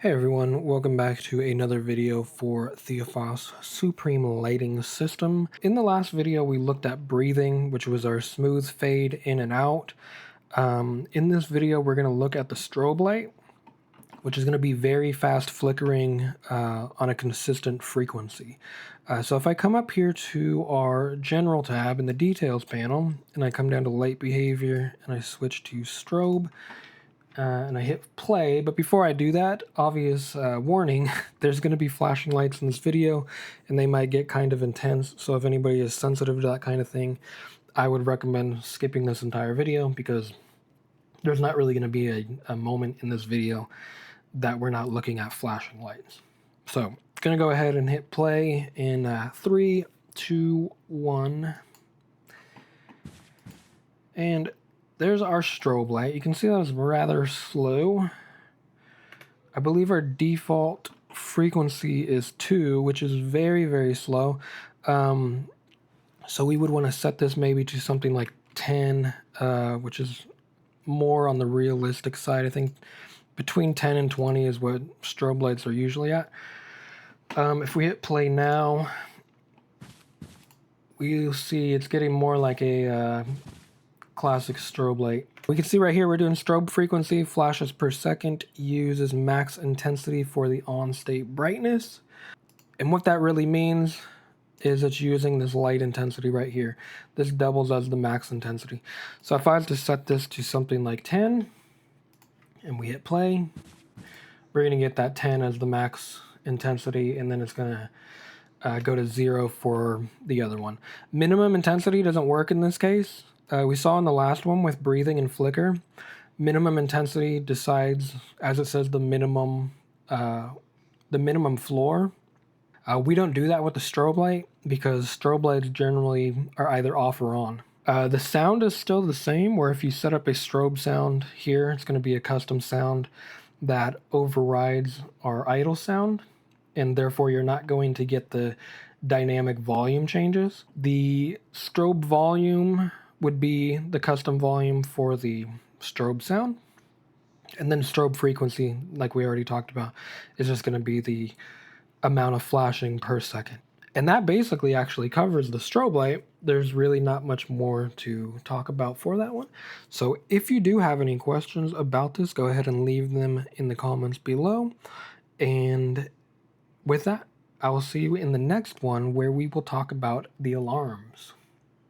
Hey everyone, welcome back to another video for Theophos Supreme Lighting System. In the last video we looked at breathing, which was our smooth fade in and out. In this video we're going to look at the strobe light, which is going to be very fast flickering on a consistent frequency. So if I come up here to our general tab in the details panel, and I come down to light behavior and I switch to strobe, and I hit play, but before I do that, obvious warning, there's going to be flashing lights in this video, and they might get kind of intense, so if anybody is sensitive to that kind of thing, I would recommend skipping this entire video, because there's not really going to be a moment in this video that we're not looking at flashing lights. So, going to go ahead and hit play in 3, 2, 1, and there's our strobe light. You can see that was rather slow. I believe our default frequency is 2, which is very, very slow. So we would want to set this maybe to something like 10, which is more on the realistic side. I think between 10 and 20 is what strobe lights are usually at. If we hit play now, we'll see it's getting more like a classic strobe light. We can see right here we're doing strobe frequency, flashes per second, uses max intensity for the on-state brightness. And what that really means is it's using this light intensity right here. This doubles as the max intensity. So if I was to set this to something like 10, and we hit play, we're going to get that 10 as the max intensity, and then it's going to go to 0 for the other one. Minimum intensity doesn't work in this case. We saw in the last one with breathing and flicker, minimum intensity decides, as it says, the minimum floor. We don't do that with the strobe light because strobe lights generally are either off or on. The sound is still the same, where if you set up a strobe sound here, it's going to be a custom sound that overrides our idle sound, and therefore you're not going to get the dynamic volume changes. The strobe volume would be the custom volume for the strobe sound. And then strobe frequency, like we already talked about, is just going to be the amount of flashing per second. And that basically actually covers the strobe light. There's really not much more to talk about for that one. So if you do have any questions about this, go ahead and leave them in the comments below. And with that, I will see you in the next one where we will talk about the alarms.